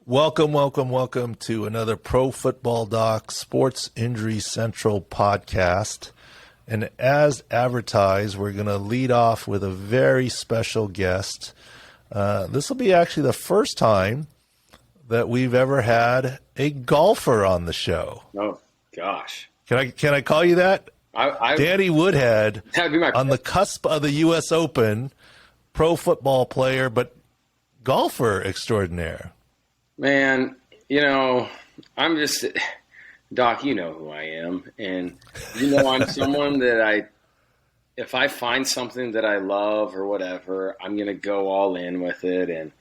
Welcome to another Pro Football Doc Sports Injury Central podcast. And as advertised, we're going to lead off with a very special guest. This will be actually the first time that we've ever had a golfer on the show. Oh, gosh. Can I call you that? Danny Woodhead, on the cusp of the U.S. Open, pro football player, but golfer extraordinaire. Man, I'm just, Doc, you know who I am. And I'm someone that if I find something that I love or whatever, I'm going to go all in with it. And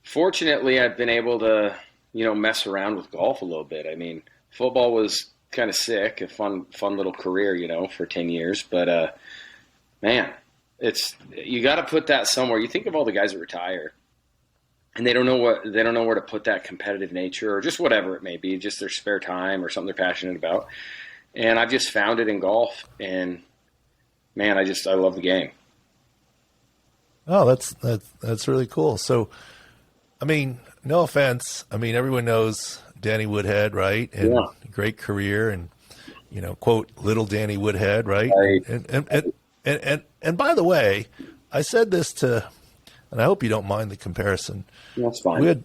fortunately, I've been able to, mess around with golf a little bit. I mean, football was kind of sick, a fun little career, for 10 years. But, man, you got to put that somewhere. You think of all the guys that retire. And they don't know where to put that competitive nature or just whatever it may be, just their spare time or something they're passionate about. And I've just found it in golf, and man, I love the game. Oh, that's really cool. So, I mean, no offense. I mean, everyone knows Danny Woodhead, right? And yeah. Great career, and quote, little Danny Woodhead, right? And by the way, I said this to. And I hope you don't mind the comparison. That's fine. We had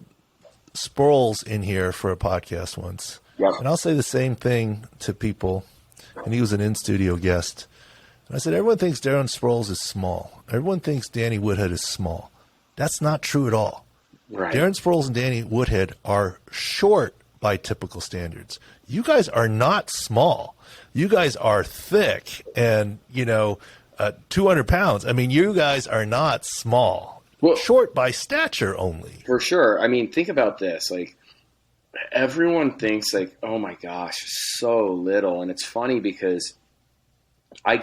Sproles in here for a podcast once. Yep. And I'll say the same thing to people. And he was an in-studio guest. And I said, everyone thinks Darren Sproles is small. Everyone thinks Danny Woodhead is small. That's not true at all. Right. Darren Sproles and Danny Woodhead are short by typical standards. You guys are not small. You guys are thick and, 200 pounds. I mean, you guys are not small. Well, short by stature only. For sure. I mean, think about this. Like, everyone thinks, like, oh, my gosh, so little. And it's funny because I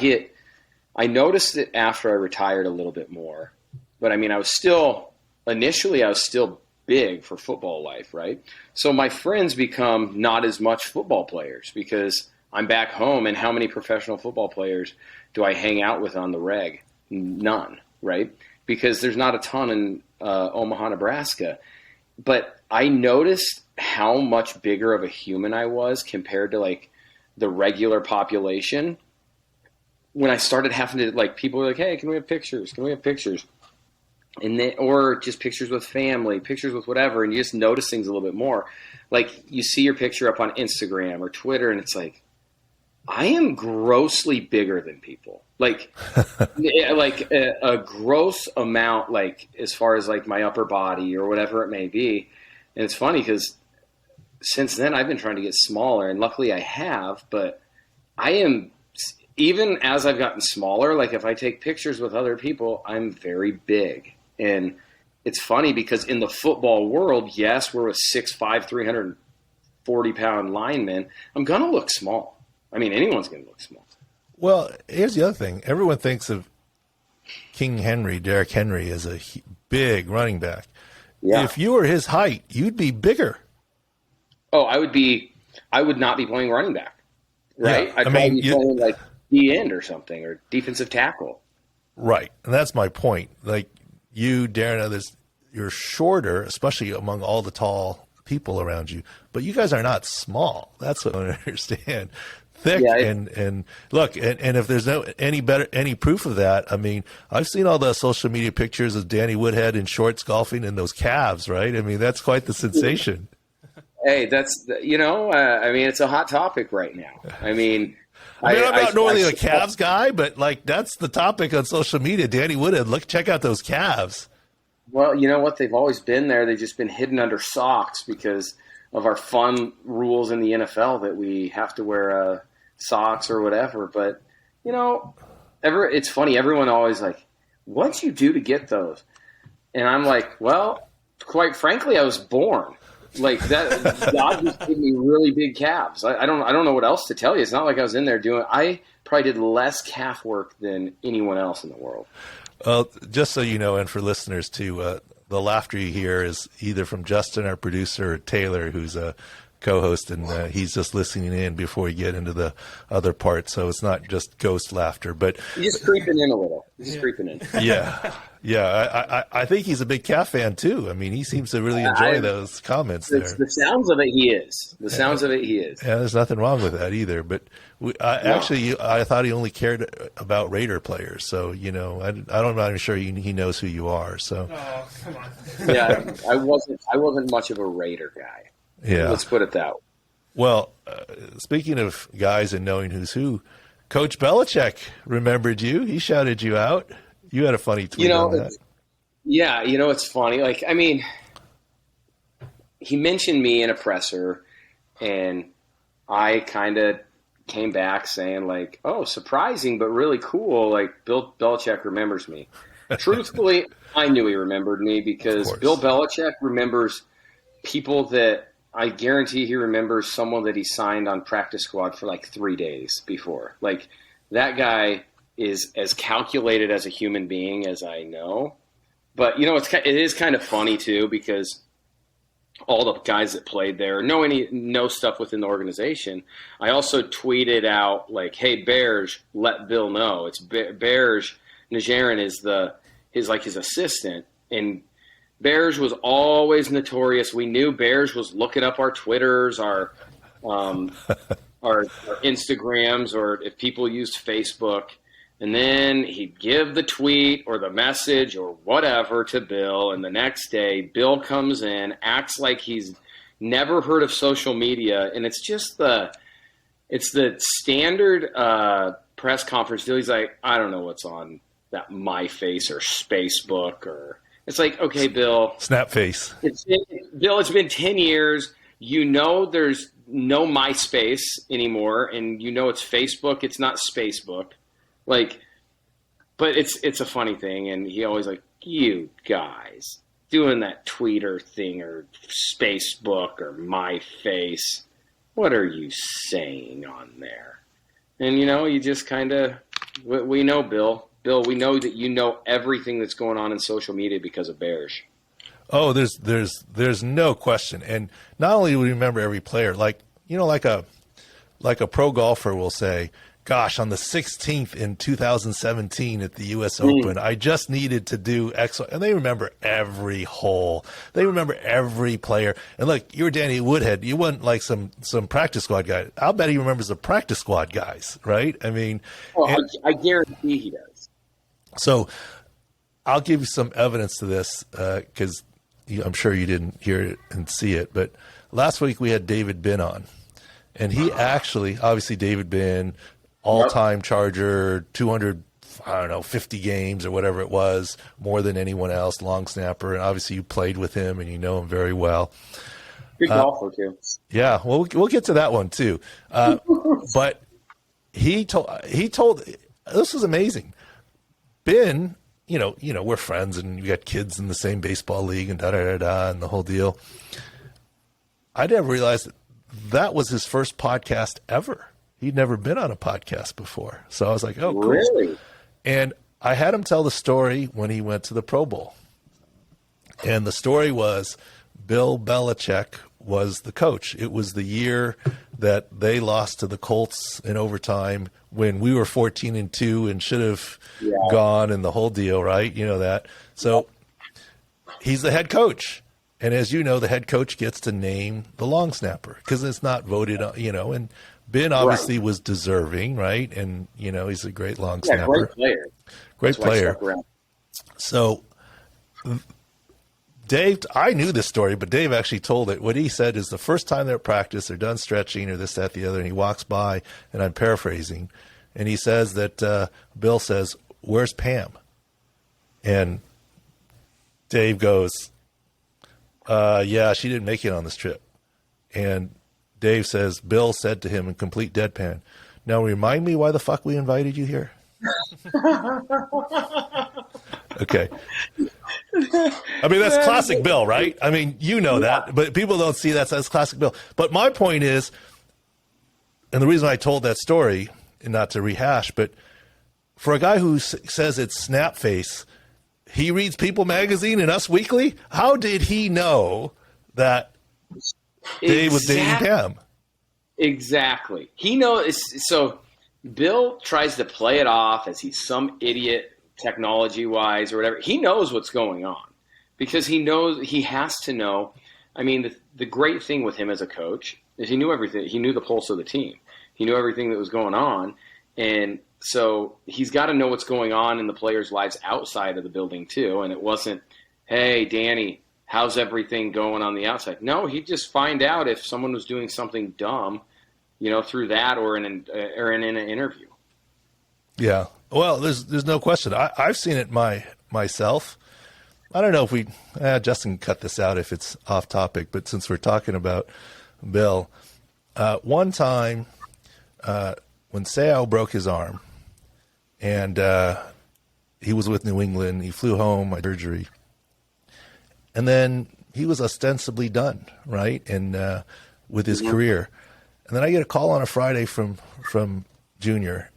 noticed it after I retired a little bit more. But, I mean, initially I was still big for football life, right? So my friends become not as much football players because I'm back home. And how many professional football players do I hang out with on the reg? None, right? Because there's not a ton in Omaha, Nebraska. But I noticed how much bigger of a human I was compared to, like, the regular population. When I started having to, like, people were like, hey, can we have pictures? Can we have pictures? Or just pictures with family, pictures with whatever, and you just notice things a little bit more. Like, you see your picture up on Instagram or Twitter, and it's like, I am grossly bigger than people. Like, like a gross amount, like, as far as, like, my upper body or whatever it may be. And it's funny because since then I've been trying to get smaller, and luckily I have, but I am, even as I've gotten smaller, like, if I take pictures with other people, I'm very big. And it's funny because in the football world, yes, we're a 6'5", 340-pound lineman. I'm going to look small. I mean, anyone's going to look small. Well, here's the other thing. Everyone thinks of King Henry, Derrick Henry, as a big running back. Yeah. If you were his height, you'd be bigger. Oh, I would not be playing running back, right? Yeah. I'd probably be playing, like, D-end or something, or defensive tackle. Right, and that's my point. Like, you, Darren, others, you're shorter, especially among all the tall people around you, but you guys are not small. That's what I don't understand. Thick, yeah, and look, and if there's any proof of that, I mean, I've seen all the social media pictures of Danny Woodhead in shorts golfing and those calves, right? I mean, that's quite the sensation. Hey, that's, I mean, it's a hot topic right now. I mean, I'm not normally a calves guy, but, like, that's the topic on social media. Danny Woodhead, check out those calves. Well, you know what? They've always been there. They've just been hidden under socks because of our fun rules in the NFL that we have to wear socks or whatever. But, it's funny. Everyone always like, what'd you do to get those? And I'm like, well, quite frankly, I was born. Like, that. God just gave me really big calves. I don't know what else to tell you. It's not like I was in there I probably did less calf work than anyone else in the world. Well, just so you know, and for listeners too, the laughter you hear is either from Justin, our producer, or Taylor, who's co-host, and he's just listening in before we get into the other part. So it's not just ghost laughter, but He's just creeping in a little. He's just creeping in. Yeah. I think he's a big calf fan too. I mean, he seems to really enjoy those comments there. The sounds of it, he is. The sounds of it, he is. Yeah, there's nothing wrong with that either. But actually, I thought he only cared about Raider players. So, I'm not even sure he knows who you are. So, Oh, come on. Yeah, I wasn't much of a Raider guy. yeah. Let's put it that way. Well, speaking of guys and knowing who's who, Coach Belichick remembered you. He shouted you out. You had a funny tweet on that. Yeah, it's funny. Like, I mean, he mentioned me in a presser, and I kind of came back saying, like, oh, surprising, but really cool. Like, Bill Belichick remembers me. Truthfully, I knew he remembered me because Bill Belichick remembers people that I guarantee he remembers someone that he signed on practice squad for like 3 days before. Like, that guy is as calculated as a human being as I know. But, it is kind of funny, too, because all the guys that played there know stuff within the organization. I also tweeted out, like, hey, Bears, let Bill know. It's Bears. Najarian is his assistant. And Bears was always notorious. We knew Bears was looking up our Twitters, our Instagrams, or if people used Facebook. And then he'd give the tweet or the message or whatever to Bill. And the next day, Bill comes in, acts like he's never heard of social media. And it's just the standard press conference deal. He's like, I don't know what's on that MyFace or Spacebook. Or it's like, okay, Bill. Snapface. Bill, it's been 10 years. There's no MySpace anymore. And it's Facebook. It's not Spacebook. Like, but it's a funny thing, and he always like, you guys doing that Twitter thing or Spacebook or MyFace. What are you saying on there? And you just kind of we know Bill. Bill, we know that you know everything that's going on in social media because of Bears. Oh, there's no question, and not only do we remember every player, like a pro golfer will say, gosh, on the 16th in 2017 at the U.S. Open, I just needed to do X. And they remember every hole. They remember every player. And look, you're Danny Woodhead. You weren't like some practice squad guy. I'll bet he remembers the practice squad guys, right? I mean. Well, I guarantee he does. So I'll give you some evidence to this because I'm sure you didn't hear it and see it. But last week we had David Binn on. And he obviously David Binn, all-time Charger, 50 games or whatever it was, more than anyone else, long snapper. And obviously you played with him and you know him very well. Good golfer, too. Yeah, well, we'll get to that one, too. But he told this was amazing. Binn, we're friends and we got kids in the same baseball league and da-da-da-da and the whole deal. I never realized that was his first podcast ever. He'd never been on a podcast before. So I was like, oh, cool. Really? And I had him tell the story when he went to the Pro Bowl. And the story was Bill Belichick was the coach. It was the year that they lost to the Colts in overtime when we were 14-2 and should have gone and the whole deal, right? You know that. So he's the head coach. And as you know, the head coach gets to name the long snapper because it's not voted on, and Binn obviously was deserving, right? And, he's a great long snapper. Great player. So Dave, I knew this story, but Dave actually told it. What he said is the first time they're at practice, they're done stretching or this, that, the other, and he walks by, and I'm paraphrasing, and he says that Bill says, where's Pam? And Dave goes, yeah, she didn't make it on this trip. And Dave says, Bill said to him in complete deadpan, now remind me why the fuck we invited you here. Okay. I mean, that's classic Bill, right? I mean, that, but people don't see that. So that's classic Bill. But my point is, and the reason I told that story, and not to rehash, but for a guy who says it's Snapface, he reads People Magazine and Us Weekly. How did he know that Dave was dating Pam. Exactly. He knows. So Bill tries to play it off as he's some idiot technology-wise or whatever. He knows what's going on because he knows he has to know. I mean, the great thing with him as a coach is he knew everything. He knew the pulse of the team. He knew everything that was going on. And so he's got to know what's going on in the players' lives outside of the building too. And it wasn't, hey, Danny, how's everything going on the outside? No, he'd just find out if someone was doing something dumb, through that or in an interview. Yeah. Well, there's no question. I've seen it myself. I don't know if Justin can cut this out if it's off topic, but since we're talking about Bill, one time when Seo broke his arm and he was with New England, he flew home, had surgery, and then he was ostensibly done, right? And with his career. And then I get a call on a Friday from Junior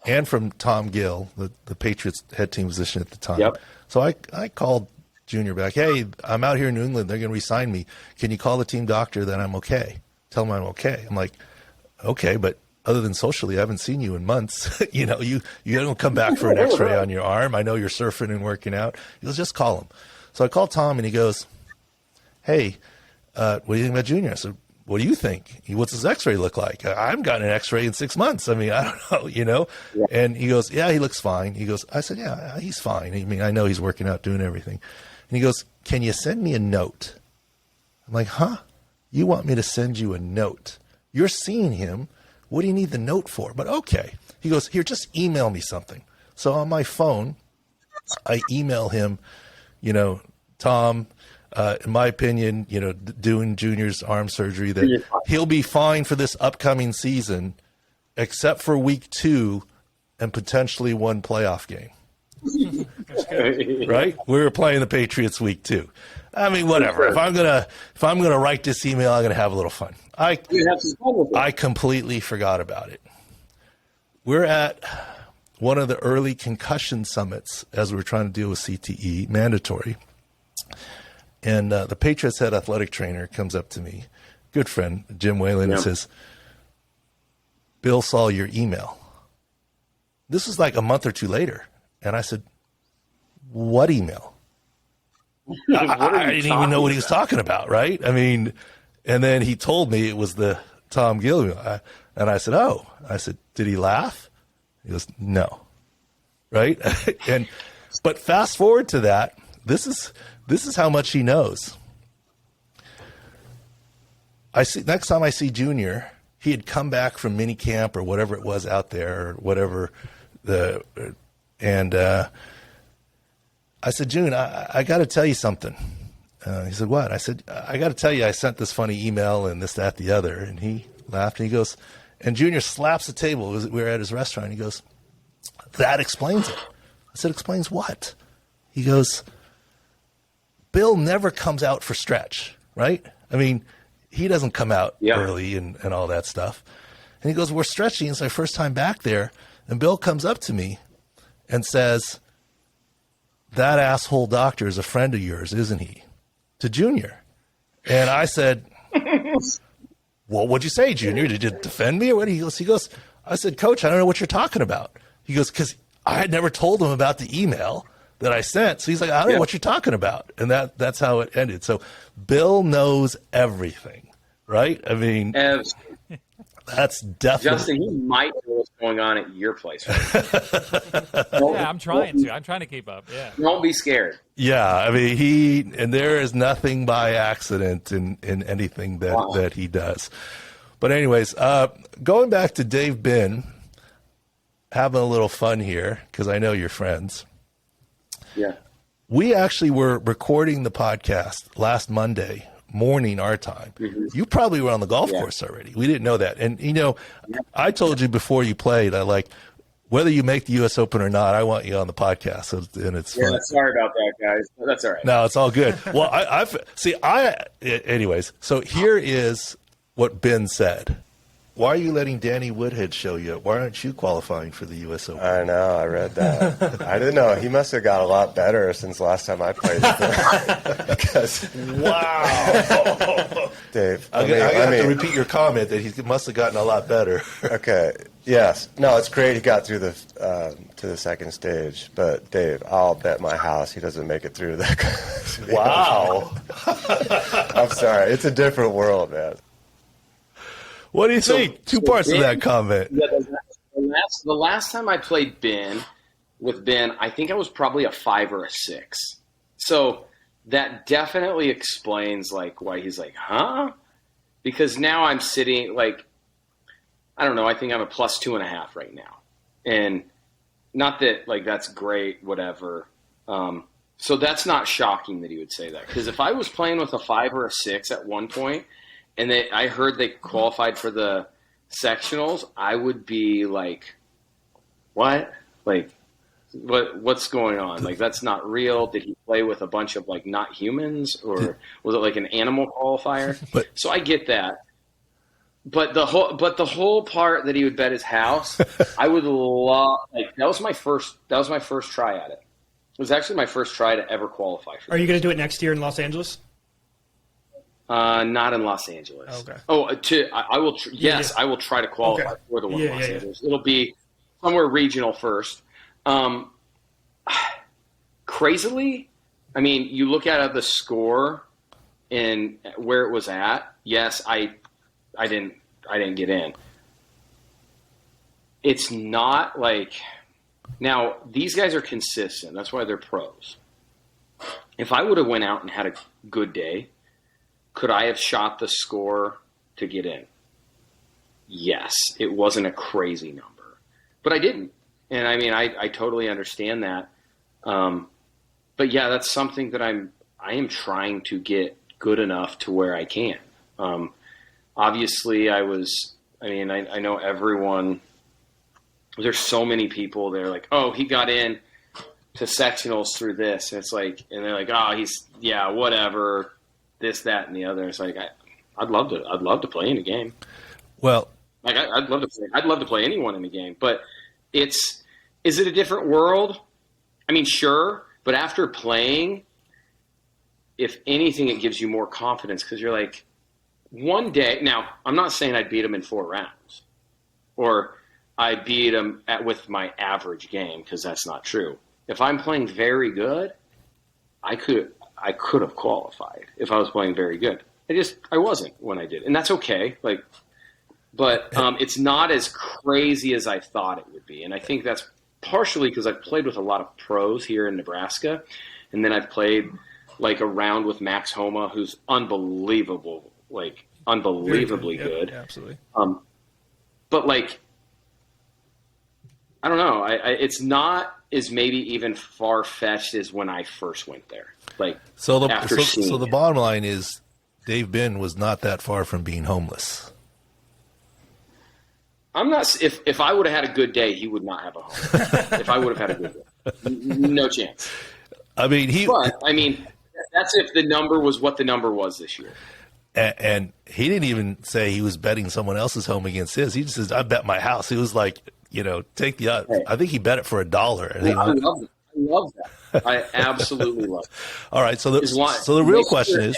and from Tom Gill, the Patriots head team physician at the time. Yep. So I called Junior back, hey, I'm out here in New England. They're going to re-sign me. Can you call the team doctor that I'm okay? Tell him I'm okay. I'm like, okay, but other than socially, I haven't seen you in months. You don't come back for an x-ray on your arm. I know you're surfing and working out. He goes, just call him. So I called Tom and he goes, hey, what do you think about Junior? I said, what do you think? What's his x-ray look like? I haven't gotten an x-ray in 6 months. I mean, I don't know, Yeah. And he goes, yeah, he looks fine. He goes, I said, yeah, he's fine. I mean, I know he's working out, doing everything. And he goes, can you send me a note? I'm like, huh? You want me to send you a note? You're seeing him. What do you need the note for? But okay. He goes, here, just email me something. So on my phone, I email him, Tom, in my opinion, doing Junior's arm surgery, that he'll be fine for this upcoming season, except for week 2 and potentially one playoff game. Right? We were playing the Patriots week 2. I mean, whatever. If I'm gonna write this email, I'm gonna have a little fun. I completely forgot about it. We're at one of the early concussion summits as we're trying to deal with CTE, mandatory. And the Patriots head athletic trainer comes up to me, good friend, Jim Whalen, and says, Bill saw your email. This was like a month or two later. And I said, what email? I didn't even know what he was talking about, right? I mean, and then he told me it was the Tom Gill email. And I said, oh. I said, did he laugh? He goes, no. Right? But fast forward to that, this is how much he knows. Next time I see Junior, he had come back from mini camp or whatever it was out there, or whatever and I said, June, I got to tell you something. He said, what? I said, I got to tell you, I sent this funny email and this, that, the other. And he laughed and he goes, and Junior slaps the table. We were at his restaurant. He goes, that explains it. I said, explains what? He goes, Bill never comes out for stretch, right? I mean, he doesn't come out early and all that stuff. And he goes, we're stretching. It's my first time back there. And Bill comes up to me and says, that asshole doctor is a friend of yours, isn't he? To Junior. And I said, well, what'd you say, Junior? Did you defend me or what? He goes, I said, Coach, I don't know what you're talking about. He goes, because I had never told him about the email that I sent. So he's like, I don't know what you're talking about. And that's how it ended. So Bill knows everything, right? I mean, that's definitely. Justin, he might know what's going on at your place. Right? Yeah, I'm trying to keep up. Yeah. Don't be scared. Yeah. I mean, and there is nothing by accident in anything that he does. But anyways, going back to Dave Binn, having a little fun here, because I know you're friends. Yeah. We actually were recording the podcast last Monday morning our time. Mm-hmm. You probably were on the golf course already. We didn't know that. And, I told you before you played, whether you make the U.S. Open or not, I want you on the podcast. And it's fun. Sorry about that, guys. That's all right. No, it's all good. Well, anyways, so here is what Binn said. why are you letting Danny Woodhead show you? Why aren't you qualifying for the U.S. Open? I know. I read that. I didn't know. He must have got a lot better since last time I played with him. Because, wow. Dave, I have to repeat your comment that he must have gotten a lot better. Okay. Yes. No, it's great he got through to the second stage. But, Dave, I'll bet my house he doesn't make it through that. Wow. I'm sorry. It's a different world, man. What do you think? Two parts of that comment. Yeah, the last time I played with Binn, I think I was probably a 5 or a 6. So that definitely explains like why he's like, huh? Because now I'm sitting like, I don't know, I think I'm a plus 2.5 right now. And not that like that's great, whatever. So that's not shocking that he would say that. Because if I was playing with a 5 or a 6 at one point, and I heard they qualified for the sectionals, I would be like, what? Like, what's going on? Like, that's not real. Did he play with a bunch of, like, not humans? Or was it like an animal qualifier? So I get that. But the whole part that he would bet his house, I would love, like, that was my first try at it. It was actually my first try to ever qualify for Are you going to do it next year in Los Angeles? Not in Los Angeles. Okay. Oh, I will. Yes, I will try to qualify for the one in Los Angeles. It'll be somewhere regional first. Crazily, I mean, you look at the score and where it was at. Yes, I didn't get in. It's not like now these guys are consistent. That's why they're pros. If I would have went out and had a good day, could I have shot the score to get in? Yes. It wasn't a crazy number. But I didn't. And I mean, I totally understand that. But yeah, that's something that I am trying to get good enough to where I can. Obviously, I know everyone, there's so many people there like, oh, he got in to sectionals through this. And it's like, and they're like, oh, whatever. This, that, and the other. It's like I'd love to play in a game. Well, like I'd love to play anyone in a game. But is it a different world? I mean, sure, but after playing, if anything, it gives you more confidence because you're like, one day. Now, I'm not saying I'd beat him in 4 rounds, or I beat him with my average game because that's not true. If I'm playing very good, I could have qualified if I was playing very good. I wasn't when I did. And that's okay. But it's not as crazy as I thought it would be. And I think that's partially because I've played with a lot of pros here in Nebraska. And then I've played like a round with Max Homa, who's unbelievable, like unbelievably good. Yeah, absolutely. But like, I don't know. It's not as maybe even far-fetched as when I first went there. Like, so the bottom line is Dave Binn was not that far from being homeless. I'm not. If I would have had a good day, he would not have a home. If I would have had a good day, no chance. I mean, that's if the number was what the number was this year. And he didn't even say he was betting someone else's home against his. He just says, "I bet my house." He was like, take the odds. Hey. I think he bet it for $1. I love that. I absolutely love it. All right, so the real question is,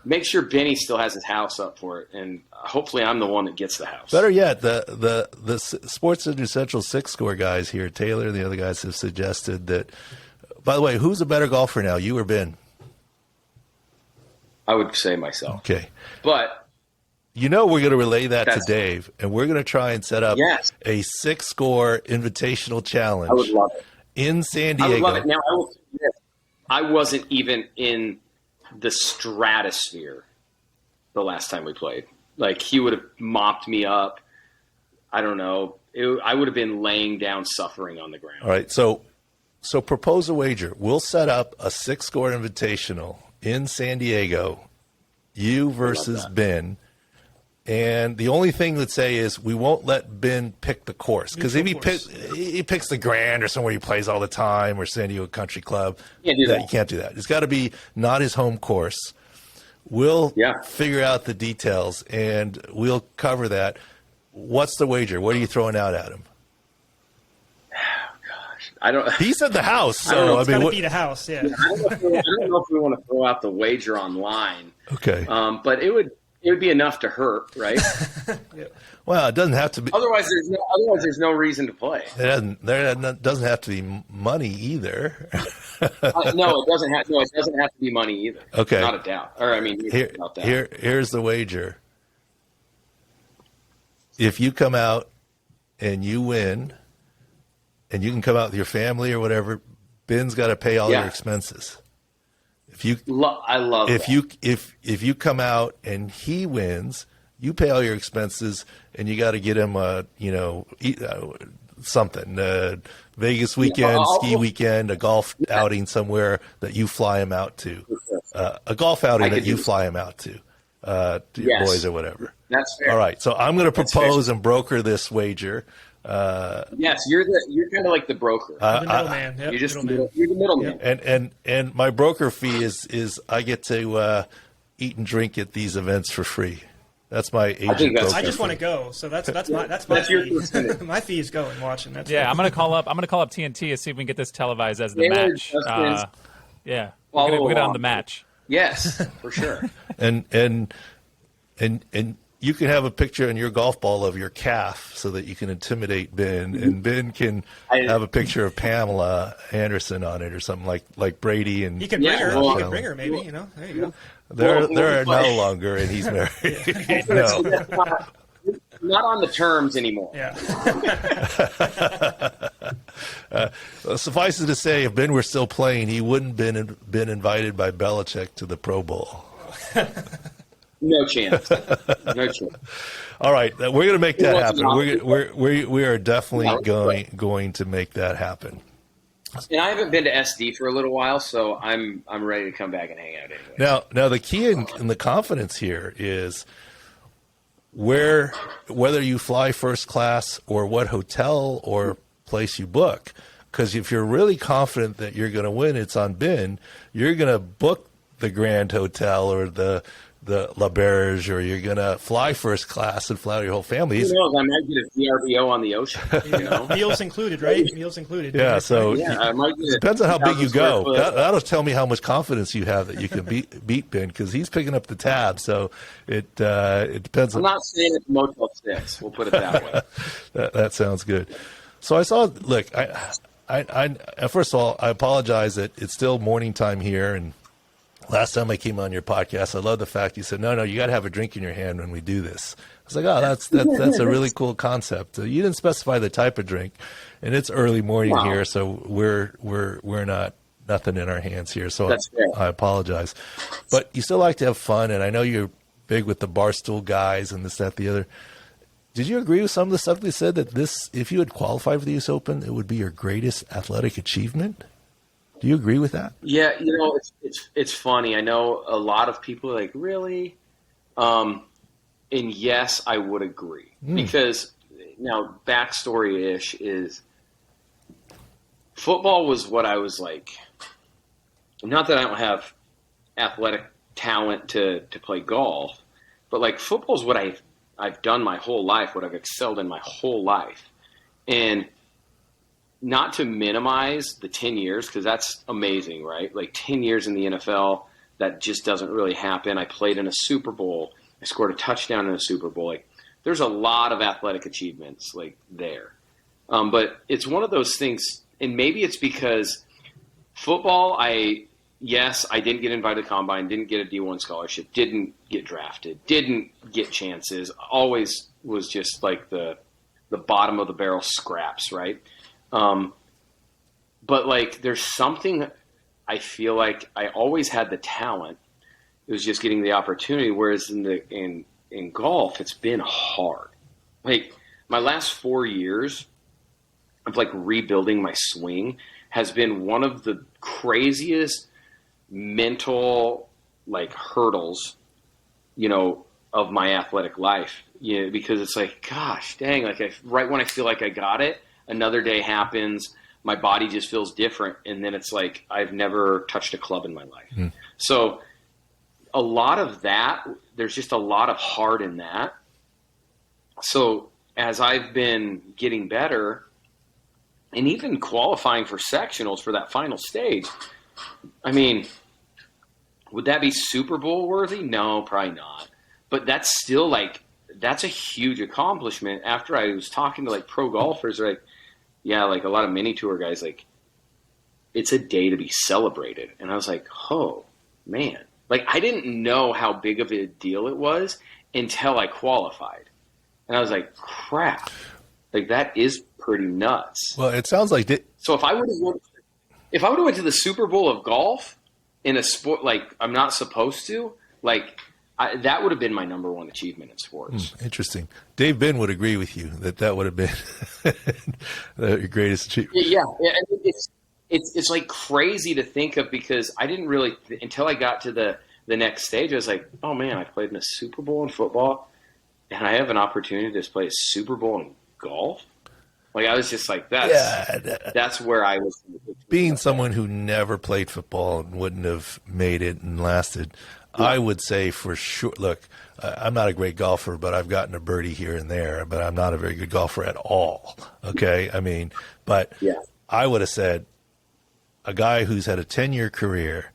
make sure Benny still has his house up for it, and hopefully I'm the one that gets the house. Better yet, the Sports Center Central 6 score guys here, Taylor and the other guys have suggested that. By the way, who's a better golfer now, you or Ben? I would say myself. Okay, but we're going to relay that to Dave, and we're going to try and set up a 6-score invitational challenge. I would love it. In San Diego. I would love it. Now, I will say this. I wasn't even in the stratosphere the last time we played. Like, he would have mopped me up. I don't know. I would have been laying down suffering on the ground. All right, so propose a wager. We'll set up a 6-score invitational in San Diego, you versus Ben. And the only thing let's say is we won't let Ben pick the course because if he picks the Grand or somewhere he plays all the time or San Diego Country Club, you can't do that. It's got to be not his home course. We'll Yeah. figure out the details, and we'll cover that. What's the wager? What are you throwing out at him? I don't. He said the house, I don't know. so It's got to be the house. Yeah. I don't know if we want to throw out the wager online. okay. But it would be enough to hurt, right? Well, it doesn't have to be. Otherwise, there's no reason to play. There doesn't have to be money either. No, it doesn't have. No, it doesn't have to be money either. Okay. Not a doubt. Or I mean, without doubt. Here's the wager. If you come out and you win, and you can come out with your family or whatever, Binn's got to pay all your expenses. If you, I love if that. if you come out and he wins, you pay all your expenses, and you got to get him something. Vegas weekend, ski weekend, a golf outing somewhere that you fly him out to, a golf outing that you fly him out to your boys or whatever. That's fair. All right, so I'm going to propose and broker this wager. Yes, you're kind of like the broker. The middleman. Yep, you're just middleman. you're the middleman. And my broker fee is I get to eat and drink at these events for free. That's my agent. I just want to go, so that's my fee. My fee is going watching. That's I'm gonna call up TNT and see if we can get this televised as the match. We'll get on the match. Yes, for sure. and you can have a picture in your golf ball of your calf so that you can intimidate Binn, and Binn can have a picture of Pamela Anderson on it or something like Brady. And he can bring her. He can bring her, maybe. There you go. They're no longer, and he's married. No. Not on the terms anymore. Yeah. Suffice it to say, if Binn were still playing, he wouldn't been invited by Belichick to the Pro Bowl. No chance. No chance. All right, we're going to make that happen. We are definitely going to make that happen. And I haven't been to SD for a little while, so I'm ready to come back and hang out anyway. Now the key in the confidence here is whether you fly first class or what hotel or place you book. Because if you're really confident that you're going to win, it's on Binn. You're going to book the Grand Hotel or the La Berge, or you're going to fly first class and fly your whole family. Who knows? I might get a VRBO on the ocean. You know? Meals included, right? Meals included. Yeah, so I might get depends on how big you go. That'll tell me how much confidence you have that you can beat Binn, because he's picking up the tab. So it depends. I'm not saying it's Motel 6. We'll put it that way. that sounds good. So I saw. Look, I first of all, I apologize that it's still morning time here, and last time I came on your podcast, I love the fact you said, no, you got to have a drink in your hand when we do this. I was like, oh, that's a really cool concept. You didn't specify the type of drink, and it's early morning here, so we're nothing in our hands here. So I apologize, but you still like to have fun, and I know you're big with the Barstool guys and this, that, the other. Did you agree with some of the stuff they said that if you had qualified for the US Open, it would be your greatest athletic achievement? Do you agree with that? Yeah, it's funny. I know a lot of people are like, really? And yes, I would agree. Because now, backstory-ish is football was what I was like. Not that I don't have athletic talent to play golf, but like football is what I've done my whole life, what I've excelled in my whole life. And not to minimize the 10 years, because that's amazing, right? Like 10 years in the NFL, that just doesn't really happen. I played in a Super Bowl. I scored a touchdown in a Super Bowl. Like, there's a lot of athletic achievements like there. But it's one of those things, and maybe it's because football, I didn't get invited to the Combine, didn't get a D1 scholarship, didn't get drafted, didn't get chances, always was just like the bottom of the barrel scraps, right? But like, there's something I feel like I always had the talent. It was just getting the opportunity. Whereas in golf, it's been hard. Like my last 4 years of like rebuilding my swing has been one of the craziest mental like hurdles, of my athletic life. Because it's like, gosh, dang, like right when I feel like I got it, another day happens, my body just feels different, and then it's like I've never touched a club in my life. So a lot of that, there's just a lot of heart in that. So as I've been getting better and even qualifying for sectionals for that final stage, I mean, would that be Super Bowl worthy? No, probably not. But that's still like, that's a huge accomplishment. After I was talking to like pro golfers, like, yeah, like a lot of mini tour guys, like, it's a day to be celebrated. And I was like, oh, man. Like, I didn't know how big of a deal it was until I qualified. And I was like, crap. Like, that is pretty nuts. Well, it sounds like so if I would have went to the Super Bowl of golf in a sport like I'm not supposed to, like, that would have been my number one achievement in sports. Interesting. Dave Binn would agree with you that would have been the greatest achievement. Yeah, it's like crazy to think of, because I didn't really until I got to the next stage. I was like, oh man, I played in a Super Bowl in football, and I have an opportunity to play a Super Bowl in golf. Like, I was just like, that's where I was. Being someone who never played football and wouldn't have made it and lasted, I would say for sure. Look, I'm not a great golfer, but I've gotten a birdie here and there, but I'm not a very good golfer at all. Okay. I mean, but I would have said a guy who's had a 10-year career,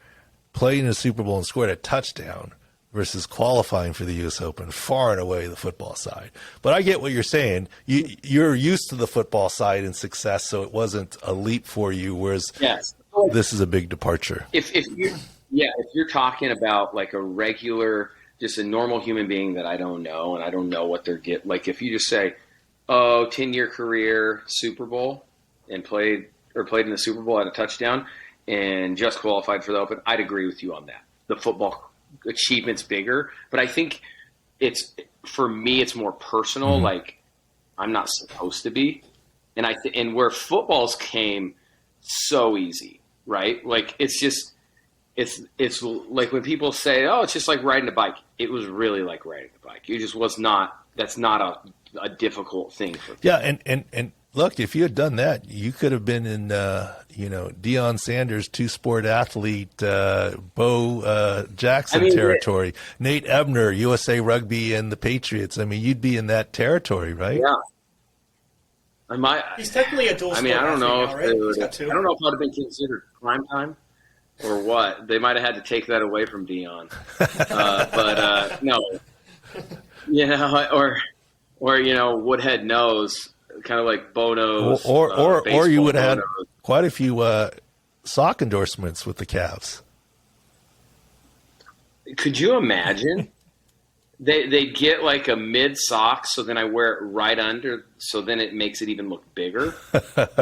played in a Super Bowl and scored a touchdown versus qualifying for the U.S. Open, far and away the football side. But I get what you're saying. You're used to the football side and success, so it wasn't a leap for you, whereas this is a big departure. If you're talking about like a regular, just a normal human being that I don't know, and I don't know what they're getting. Like, if you just say, 10-year career, Super Bowl, and played in the Super Bowl, had a touchdown, and just qualified for the Open, I'd agree with you on that. The football achievement's bigger, but I think for me, it's more personal. Mm-hmm. Like, I'm not supposed to be, and where footballs came so easy, right? Like, it's like when people say, oh, it's just like riding a bike. It was really like riding a bike. It just was not. That's not a difficult thing for people. Yeah, and look, if you had done that, you could have been in, Deion Sanders, two-sport athlete, Bo Jackson territory. Nate Ebner, USA Rugby and the Patriots. I mean, you'd be in that territory, right? Yeah. He's technically a dual sport I don't know athlete now, right? I don't know if I'd have been considered prime time or what. They might have had to take that away from Deion. But no. Or Woodhead knows. Kind of like Bono's, or you would have had quite a few sock endorsements with the calves. Could you imagine? They get like a mid sock, so then I wear it right under, so then it makes it even look bigger,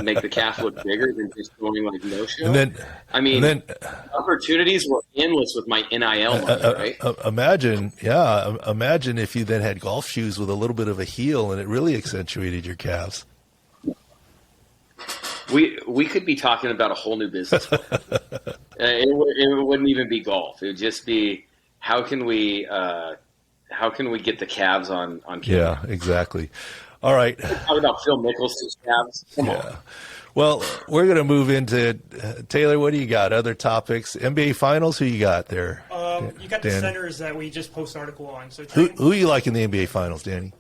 make the calf look bigger than just going like no show. And then opportunities were endless with my NIL money, right? Imagine if you then had golf shoes with a little bit of a heel, and it really accentuated your calves. We could be talking about a whole new business. It wouldn't even be golf. It would just be how can we get the calves on camera? Yeah, exactly. All right. Talk about Phil Mickelson calves. Come on. Well, we're going to move into Taylor. What do you got? Other topics? NBA Finals. Who you got there? You got the centers that we just post article on. So who you like in the NBA Finals, Danny?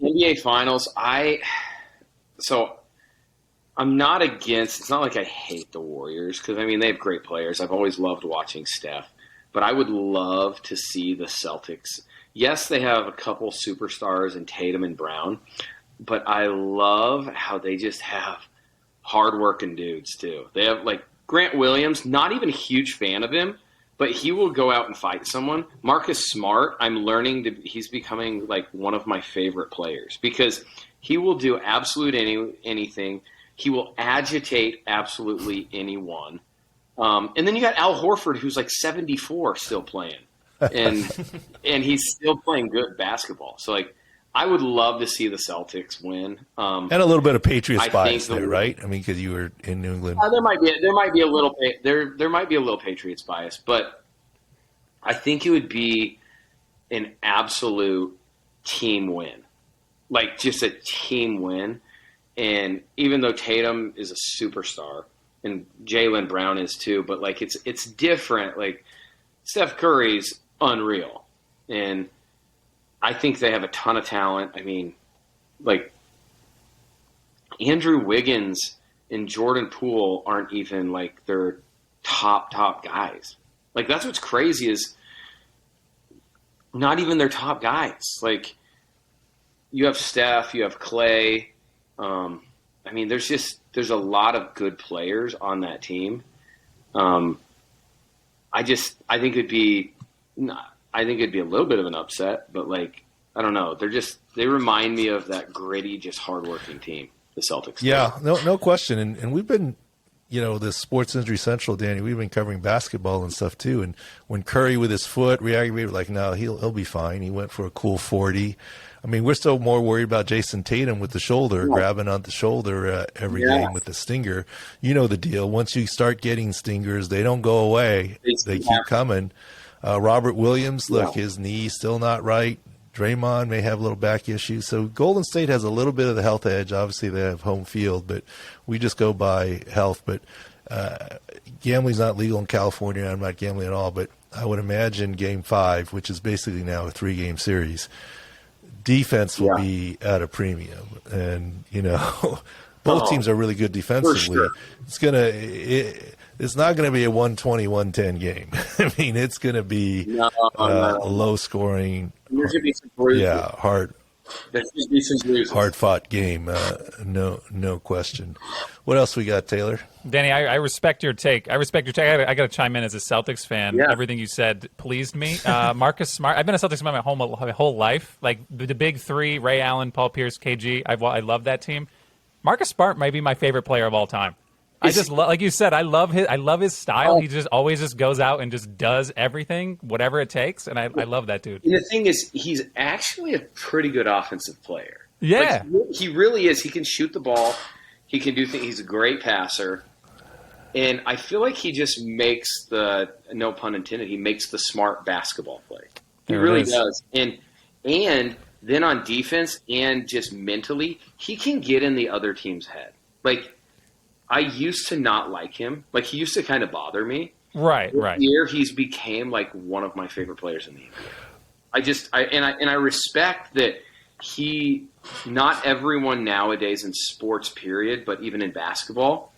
NBA Finals. I'm not against. It's not like I hate the Warriors because they have great players. I've always loved watching Steph. But I would love to see the Celtics. Yes, they have a couple superstars in Tatum and Brown, but I love how they just have hardworking dudes too. They have like Grant Williams, not even a huge fan of him, but he will go out and fight someone. Marcus Smart, I'm learning he's becoming like one of my favorite players because he will do anything. He will agitate absolutely anyone. And then you got Al Horford, who's like 74 still playing, and he's still playing good basketball. So like, I would love to see the Celtics win. And a little bit of Patriots bias there, right? Because you were in New England. There might be a little Patriots bias, but I think it would be an absolute team win, like just a team win. And even though Tatum is a superstar. And Jaylen Brown is too, but like it's different. Like Steph Curry's unreal. And I think they have a ton of talent. I mean, like, Andrew Wiggins and Jordan Poole aren't even, like, their top guys. Like, that's what's crazy is not even their top guys. Like, you have Steph, you have Clay. I mean, there's a lot of good players on that team. I think it'd be a little bit of an upset, but, like, I don't know. They remind me of that gritty, just hardworking team, the Celtics. Yeah, no question. And we've been, this Sports Injury Central, Danny, we've been covering basketball and stuff too. And when Curry with his foot re-aggravated, like, no, he'll be fine. He went for a cool 40. I mean, we're still more worried about Jason Tatum with the shoulder, grabbing on the shoulder every game with the stinger. You know the deal. Once you start getting stingers, they don't go away. They keep coming. Robert Williams, look, his knee's still not right. Draymond may have a little back issues. So Golden State has a little bit of the health edge. Obviously, they have home field, but we just go by health. But gambling's not legal in California. I'm not gambling at all. But I would imagine Game 5, which is basically now a 3-game series, defense will be at a premium. And, both teams are really good defensively. Sure. It's not going to be a 120-110 game. I mean, it's going to be low scoring. There's going to be some bruises. Yeah, hard. There's going to be some bruises. Hard fought game. No question. What else we got, Taylor? Danny, I respect your take. I got to chime in as a Celtics fan. Yeah. Everything you said pleased me. Marcus Smart. I've been a Celtics fan my whole life. Like the big three: Ray Allen, Paul Pierce, KG. I love that team. Marcus Smart might be my favorite player of all time. I just like you said. I love his style. He just always goes out and just does everything, whatever it takes, and I love that dude. And the thing is, he's actually a pretty good offensive player. Yeah, like, he really is. He can shoot the ball. He can do things. He's a great passer, and I feel like he just makes no pun intended. He makes the smart basketball play. He really does. And then on defense and just mentally, he can get in the other team's head. Like, I used to not like him. Like, he used to kind of bother me. Right. This year, he's became, like, one of my favorite players in the NBA. I respect that not everyone nowadays in sports, period, but even in basketball,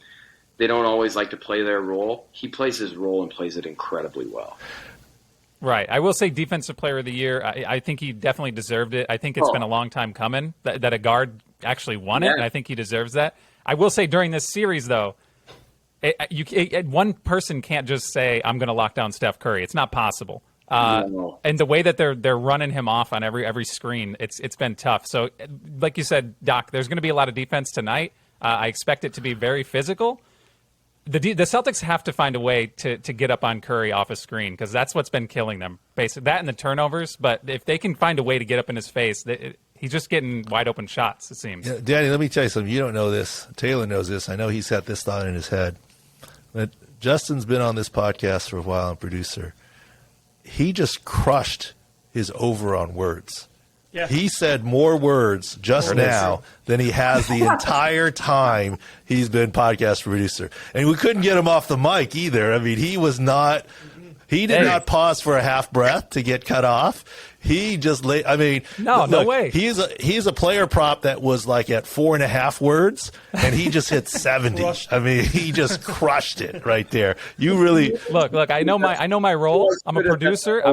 they don't always like to play their role. He plays his role and plays it incredibly well. Right. I will say Defensive Player of the Year, I think he definitely deserved it. I think it's been a long time coming that a guard actually won it, and I think he deserves that. I will say during this series, though, one person can't just say, I'm going to lock down Steph Curry. It's not possible. And the way that they're running him off on every screen, it's been tough. So, like you said, Doc, there's going to be a lot of defense tonight. I expect it to be very physical. The Celtics have to find a way to get up on Curry off a screen because that's what's been killing them. Basically, that and the turnovers. But if they can find a way to get up in his face, he's just getting wide open shots, it seems. Yeah, Danny, let me tell you something. You don't know this. Taylor knows this. I know he's had this thought in his head. But Justin's been on this podcast for a while and producer. He just crushed his over on words. Yeah. He said more words just now than he has the entire time he's been podcast producer. And we couldn't get him off the mic either. I mean, he did not pause for a half breath to get cut off. He just no way. He's a player prop that was like at 4.5 words, and he just hit 70. I mean, he just crushed it right there. You really look. I know my role. I'm a producer.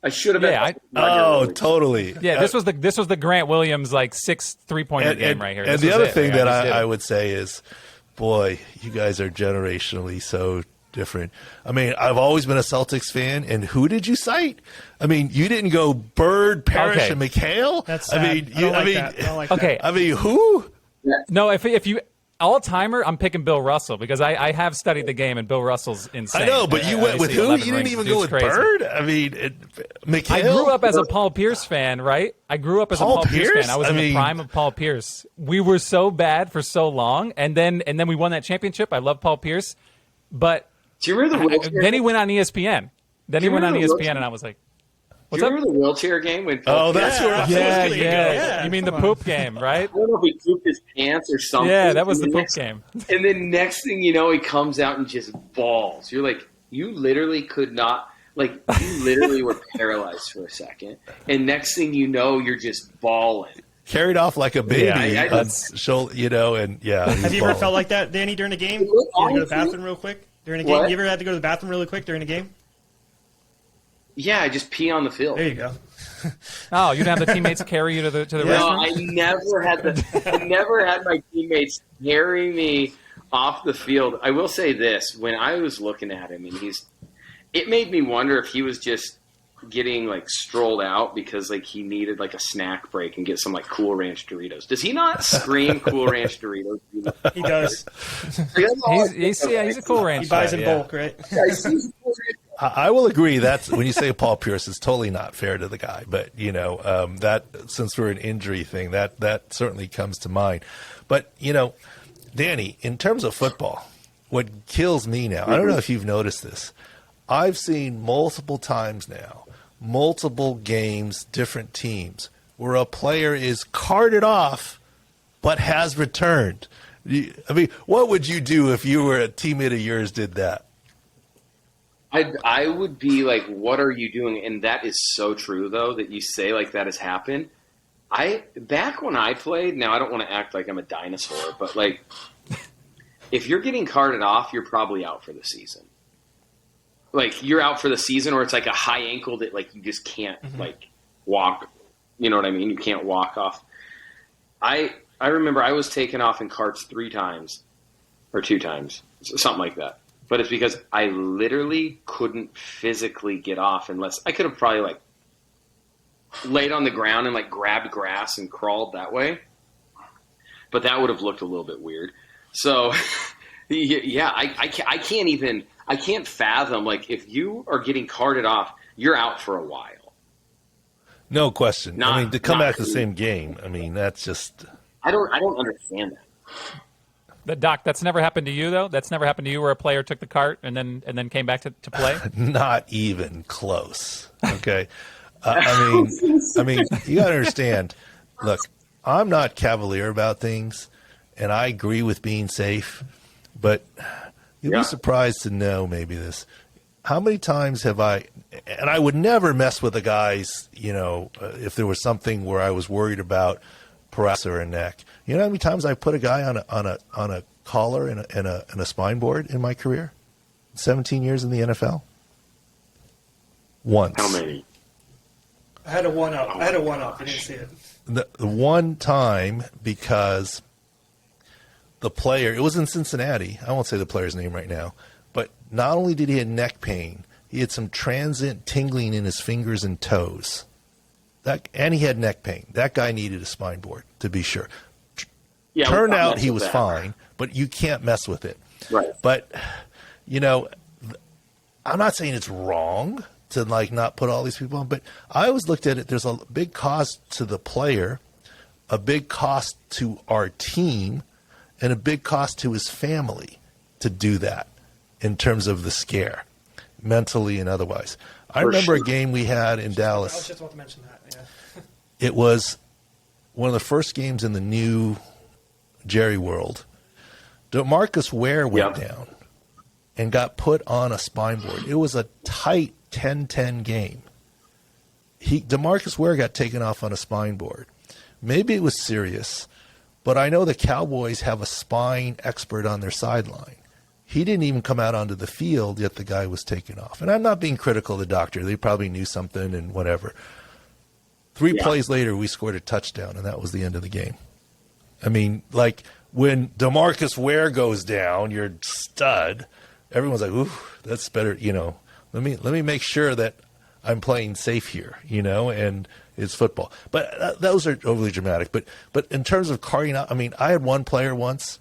I should have been. Totally. Yeah, this was the Grant Williams like 6 3-pointer game right here. And the other thing that I would say is, boy, you guys are generationally so different. I mean, I've always been a Celtics fan, and who did you cite? I mean, you didn't go Bird, Parrish, and McHale. That's sad. I don't like that. I mean, who? No, if you all-timer, I'm picking Bill Russell because I have studied the game, and Bill Russell's insane. I know, but you went with who? You didn't even go with crazy. Bird? I mean, McHale? I grew up as a Paul Pierce fan, right? I grew up as a Paul Pierce fan. I was in the prime of Paul Pierce. We were so bad for so long, and then we won that championship. I love Paul Pierce. But do you remember the wheelchair? Then he went on ESPN. And I was like, do you remember the wheelchair game? When that's where I was thinking. Yeah. You mean the poop game, right? I don't know if he pooped his pants or something. Yeah, that was the poop game. And then next thing you know, he comes out and just balls. You're like, you literally could not. Like, you literally were paralyzed for a second. And next thing you know, you're just bawling. Carried off like a baby. Yeah, you know, and yeah. Have you ever felt like that, Danny, during a game? You had to go to the bathroom real quick during a game? What? You ever had to go to the bathroom really quick during a game? Yeah, I just pee on the field. There you go. Oh, you'd have the teammates carry you to the No, restroom? I never had my teammates carry me off the field. I will say this: when I was looking at him, and it made me wonder if he was just getting like strolled out because like he needed like a snack break and get some like Cool Ranch Doritos. Does he not scream Cool Ranch Doritos? He does. He's a Cool Ranch. He buys guy, in yeah. bulk, right? I will agree that's when you say Paul Pierce is totally not fair to the guy, but you know that since we're an injury thing, that certainly comes to mind. But you know, Danny, in terms of football, what kills me now, I don't know if you've noticed this. I've seen multiple times now, multiple games, different teams, where a player is carted off but has returned. I mean, what would you do if you were a teammate of yours did that? I would be like, what are you doing? And that is so true, though, that you say like that has happened. Back when I played, now I don't want to act like I'm a dinosaur, but like if you're getting carted off, you're probably out for the season. Like you're out for the season, or it's like a high ankle that like you just can't like walk. You know what I mean? You can't walk off. I remember I was taken off in carts 3 times or 2 times, something like that. But it's because I literally couldn't physically get off unless I could have probably like laid on the ground and like grabbed grass and crawled that way. But that would have looked a little bit weird. So yeah, I can't fathom like if you are getting carted off, you're out for a while. No question. I mean, to come back to the same game, I mean, that's just I don't understand that. Doc, that's never happened to you, though? That's never happened to you where a player took the cart and then came back to play? not even close. Okay. I mean, you got to understand, look, I'm not cavalier about things, and I agree with being safe, but you'll be surprised to know maybe this. How many times have and I would never mess with the guys, you know, if there was something where I was worried about paralysis or a neck. You know how many times I put a guy on a collar and a spine board in my career? 17 years in the NFL? Once. How many? I had a one-up. You didn't see it. The one time because the player, it was in Cincinnati. I won't say the player's name right now. But not only did he have neck pain, he had some transient tingling in his fingers and toes. And he had neck pain. That guy needed a spine board, to be sure. Yeah, Turned out he was fine, but you can't mess with it. Right. But, you know, I'm not saying it's wrong to, like, not put all these people on, but I always looked at it, there's a big cost to the player, a big cost to our team, and a big cost to his family to do that in terms of the scare, mentally and otherwise. I remember a game we had in Dallas. I was just about to mention that, yeah. It was one of the first games in the new Jerry world. DeMarcus Ware went down and got put on a spine board. It was a tight 10-10 game. DeMarcus Ware got taken off on a spine board. Maybe it was serious, but I know the Cowboys have a spine expert on their sideline. He didn't even come out onto the field, yet the guy was taken off. And I'm not being critical of the doctor. They probably knew something and whatever. 3 plays later, we scored a touchdown, and that was the end of the game. I mean, like, when DeMarcus Ware goes down, your stud, everyone's like, ooh, that's better, you know. Let me make sure that I'm playing safe here, you know, and it's football. But those are overly dramatic. But in terms of carting out, I mean, I had one player once.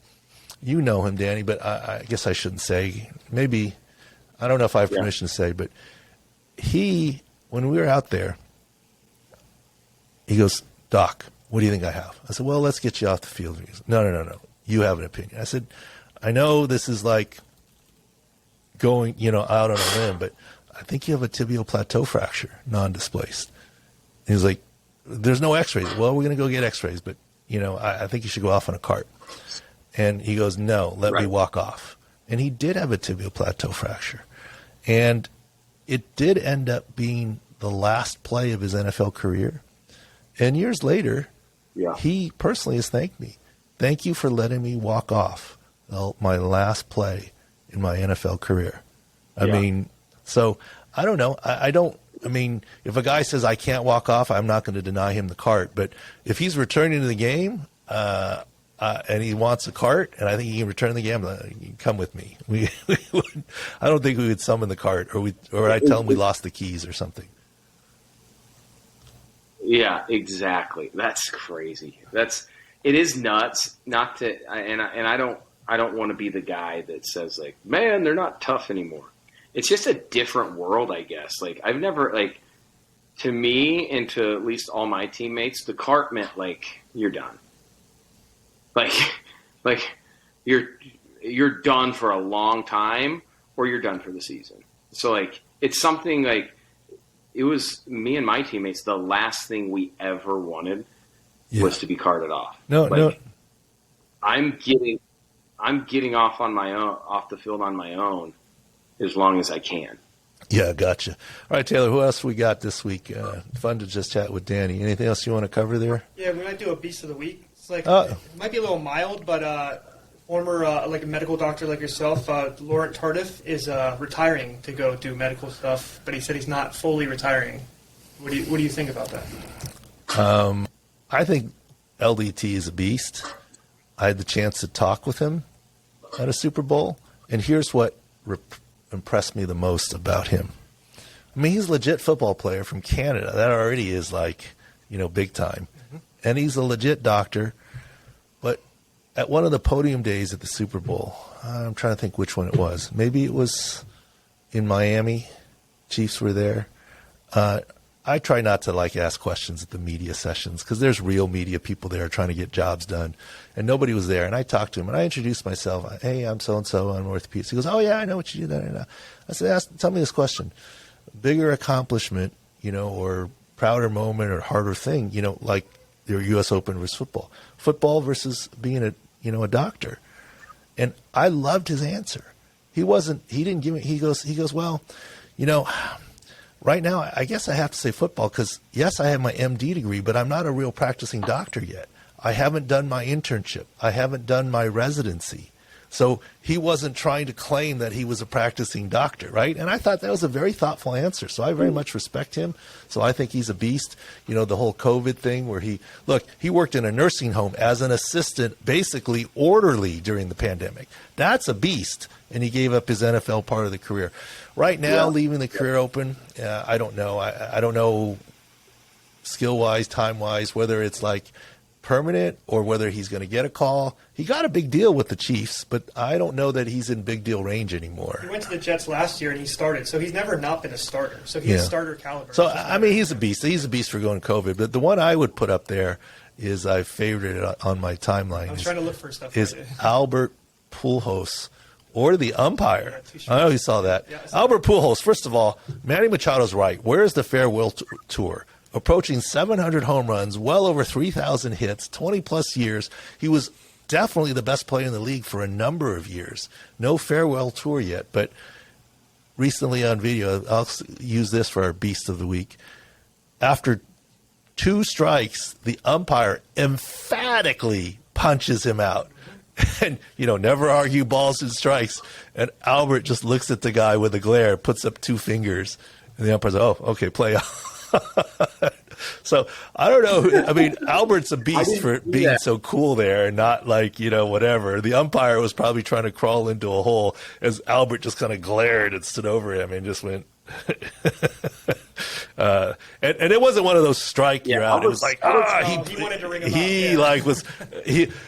You know him, Danny, but I guess I shouldn't say. Maybe, I don't know if I have permission to say, but when we were out there, he goes, Doc, what do you think I have? I said, well, let's get you off the field. He goes, no. You have an opinion. I said, I know this is like going, you know, out on a limb, but I think you have a tibial plateau fracture, non-displaced. He was like, there's no x-rays. Well, we're going to go get x-rays, but, you know, I think you should go off on a cart. And he goes, no, let me walk off. And he did have a tibial plateau fracture. And it did end up being the last play of his NFL career. And years later, he personally has thanked me. Thank you for letting me walk off my last play in my NFL career. I mean, so I don't know. I mean, if a guy says I can't walk off, I'm not going to deny him the cart. But if he's returning to the game and he wants a cart, and I think he can return the game, you can come with me. I don't think we would summon the cart, or I'd tell him we lost the keys or something. Yeah, exactly. That's crazy. It is nuts. Not to, and I don't want to be the guy that says like, man, they're not tough anymore. It's just a different world, I guess. Like I've never to me and to at least all my teammates, the cart meant like you're done. Like you're done for a long time, or you're done for the season. So like it's something like. It was me and my teammates. The last thing we ever wanted was to be carted off. No. I'm getting off the field on my own, as long as I can. Yeah, gotcha. All right, Taylor. Who else we got this week? Fun to just chat with Danny. Anything else you want to cover there? Yeah, we might do a Beast of the Week. It's like it might be a little mild, but former like a medical doctor like yourself, Laurent Tardif is retiring to go do medical stuff, but he said he's not fully retiring. What do you think about that? I think LDT is a beast. I had the chance to talk with him at a Super Bowl, and here's what impressed me the most about him. I mean, he's a legit football player from Canada. That already is big time. Mm-hmm. And he's a legit doctor. But at one of the podium days at the Super Bowl, I'm trying to think which one it was. Maybe it was in Miami. Chiefs were there. I try not to ask questions at the media sessions because there's real media people there trying to get jobs done, and nobody was there. And I talked to him and I introduced myself. Hey, I'm so and so. I'm orthopedic. He goes, "Oh yeah, I know what you do." I said, "Tell me this question: bigger accomplishment, or prouder moment, or harder thing, like your U.S. Open versus football versus being a doctor." And I loved his answer. He didn't give me. He goes, "Well, right now, I guess I have to say football because, yes, I have my MD degree, but I'm not a real practicing doctor yet. I haven't done my internship. I haven't done my residency." So he wasn't trying to claim that he was a practicing doctor, right? And I thought that was a very thoughtful answer. So I very much respect him. So I think he's a beast. The whole COVID thing where he worked in a nursing home as an assistant, basically orderly during the pandemic. That's a beast. And he gave up his NFL part of the career. Right now, leaving the career open, I don't know. I don't know skill-wise, time-wise, whether it's permanent or whether he's going to get a call. He got a big deal with the Chiefs, but I don't know that he's in big deal range anymore. He went to the Jets last year and he started, so he's never not been a starter. So he's starter caliber. So, I mean, he's a beast. He's a beast for going COVID. But the one I would put up there is I favored it on my timeline. I was trying to look for stuff. Is Albert Pujols. Or the umpire. I know you saw that. Yeah, Albert Pujols, first of all, Manny Machado's right. Where is the farewell tour? Approaching 700 home runs, well over 3,000 hits, 20-plus years. He was definitely the best player in the league for a number of years. No farewell tour yet, but recently on video, I'll use this for our Beast of the Week. After 2 strikes, the umpire emphatically punches him out. And, never argue balls and strikes. And Albert just looks at the guy with a glare, puts up 2 fingers. And the umpire's like, "Oh, okay, play off." So, I don't know. I mean, Albert's a beast for being so cool there and not whatever. The umpire was probably trying to crawl into a hole as Albert just kind of glared and stood over him and just went. And it wasn't one of those strike you're out. It was he wanted to ring him out.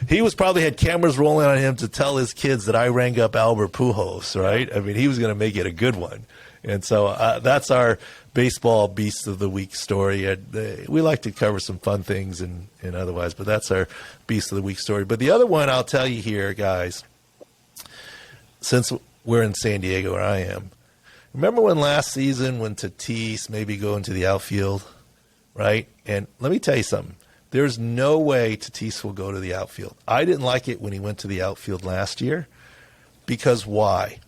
He was probably had cameras rolling on him to tell his kids that I rang up Albert Pujols, right? I mean, he was going to make it a good one. And so that's our baseball Beast of the Week story. We like to cover some fun things and otherwise, but that's our Beast of the Week story. But the other one I'll tell you here, guys, since we're in San Diego where I am, remember when last season when Tatis maybe go into the outfield, right? And let me tell you something. There's no way Tatis will go to the outfield. I didn't like it when he went to the outfield last year because why?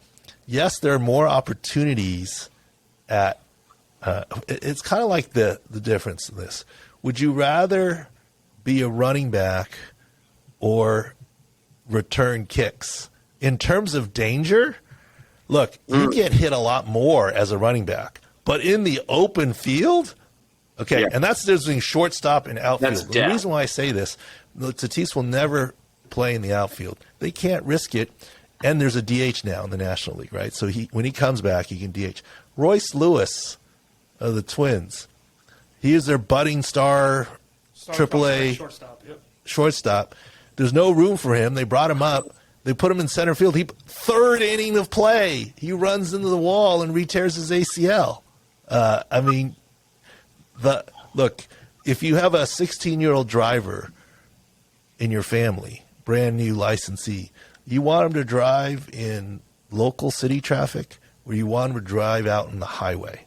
Yes, there are more opportunities at it's kind of like the difference in this. Would you rather be a running back or return kicks? In terms of danger, look, you get hit a lot more as a running back. But in the open field, okay, and that's the difference between shortstop and outfield. The reason why I say this, Tatis will never play in the outfield. They can't risk it. And there's a DH now in the National League, right? So when he comes back, he can DH. Royce Lewis of the Twins, he is their budding star AAA shortstop. There's no room for him. They brought him up. They put him in center field. Third inning of play, he runs into the wall and re-tears his ACL. Look, if you have a 16-year-old driver in your family, brand new licensee, you want him to drive in local city traffic, or you want him to drive out in the highway,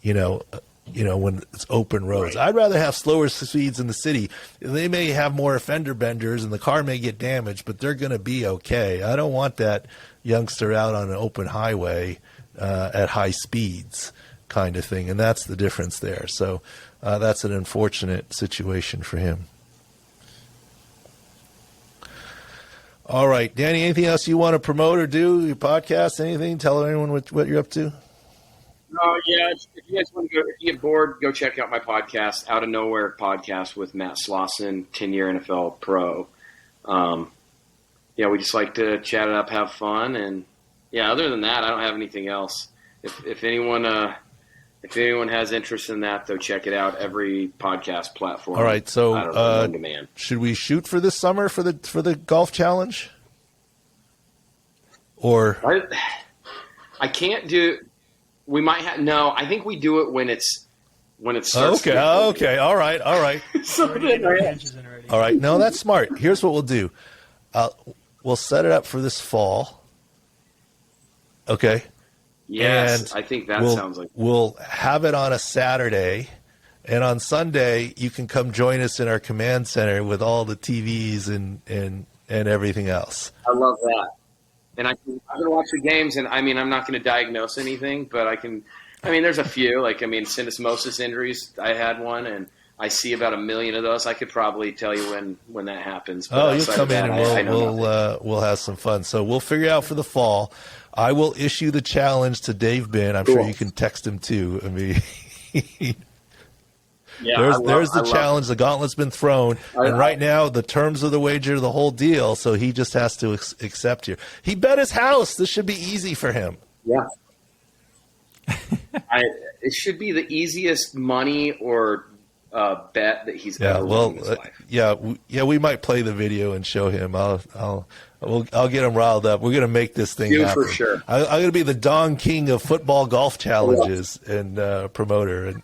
when it's open roads. Right. I'd rather have slower speeds in the city. They may have more fender benders and the car may get damaged, but they're going to be okay. I don't want that youngster out on an open highway at high speeds kind of thing, and that's the difference there. So that's an unfortunate situation for him. All right, Danny, anything else you want to promote or do? Your podcast, anything? Tell everyone what you're up to. If you guys want to go, if you get bored, go check out my podcast, Out of Nowhere podcast with Matt Slauson, 10-year NFL pro. We just like to chat it up, have fun, and other than that, I don't have anything else. If anyone has interest in that, though, check it out. Every podcast platform. All right, so should we shoot for this summer for the golf challenge? Or I can't do. We might have I think we do it when it starts. Okay. All right. All right. No, that's smart. Here's what we'll do. We'll set it up for this fall. Okay. Yes, I think that sounds like. We'll have it on a Saturday, and on Sunday you can come join us in our command center with all the TVs and everything else. I love that. And I can watch the games, and I'm not going to diagnose anything, but I can. There's a few, syndesmosis injuries. I had one, and I see about 1 million of those. I could probably tell you when that happens. But you'll come in and we'll have some fun. So we'll figure out for the fall. I will issue the challenge to Dave Binn. I'm sure you can text him too. There's the challenge. The gauntlet's been thrown, and right now the terms of the wager, the whole deal. So he just has to accept here. He bet his house. This should be easy for him. Yeah, it should be the easiest money or bet that he's ever won in his life. We might play the video and show him. I'll get him riled up. We're gonna make this thing happen. For sure. I'm gonna be the Don King of football golf challenges and promoter.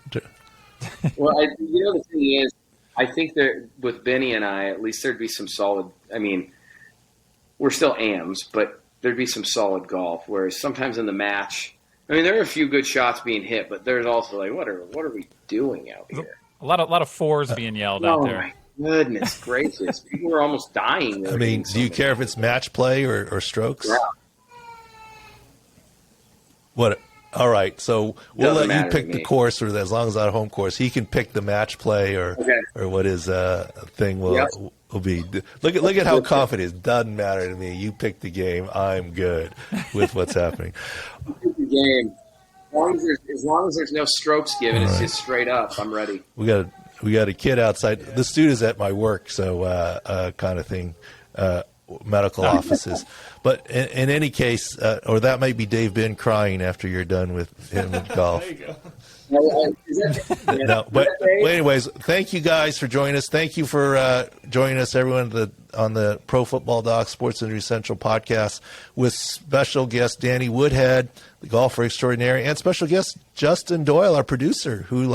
Well, the thing is, I think that with Benny and I, at least there'd be some solid. We're still AMs, but there'd be some solid golf. Whereas sometimes in the match, there are a few good shots being hit, but there's also what are we doing out here? A lot of fours being yelled out there. Oh my goodness gracious! People are almost dying. Do you care if it's match play or strokes? Yeah. What? All right, so we'll let you pick the course, or as long as it's a home course, he can pick the match play or what his thing will be. Look at how confident he is. Doesn't matter to me. You pick the game. I'm good with what's happening. Pick the game. As long as there's no strokes given, it's just straight up. I'm ready. We got a kid outside. The student's at my work, so kind of thing. Medical offices. But in any case, or that might be Dave Binn crying after you're done with him in golf. There you go. No, but anyways, thank you guys for joining us. Thank you for joining us, everyone, on the Pro Football Doc Sports Injury Central podcast with special guest Danny Woodhead, the golfer extraordinary, and special guest Justin Doyle, our producer, who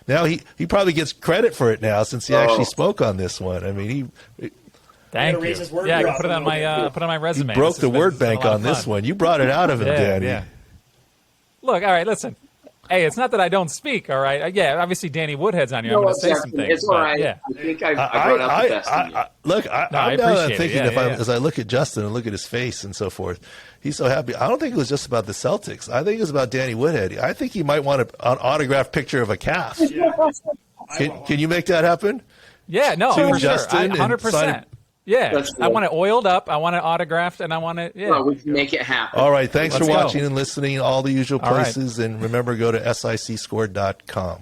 now he probably gets credit for it now since he actually spoke on this one. Thank you. Yeah, I can put it on my resume. You broke the word bank on this one. You brought it out of him, Danny. Yeah. Look, all right, listen. Hey, it's not that I don't speak, all right? Yeah, obviously Danny Woodhead's on here. I'm going to say some things. It's all right. Yeah. I think I brought out the best in you. Look, I I'm now appreciate it. thinking Yeah, as I look at Justin and look at his face and so forth, he's so happy. I don't think it was just about the Celtics. I think it was about Danny Woodhead. I think he might want an autographed picture of a calf. Can you make that happen? Yeah, no, To for Justin sure. and 100%. sign Yeah, That's cool. I want it oiled up. I want it autographed, and I want it. Yeah, Well, we can make it happen. All right. Thanks Let's for go. watching and listening. All the usual All right. places. And remember, go to sicscore.com.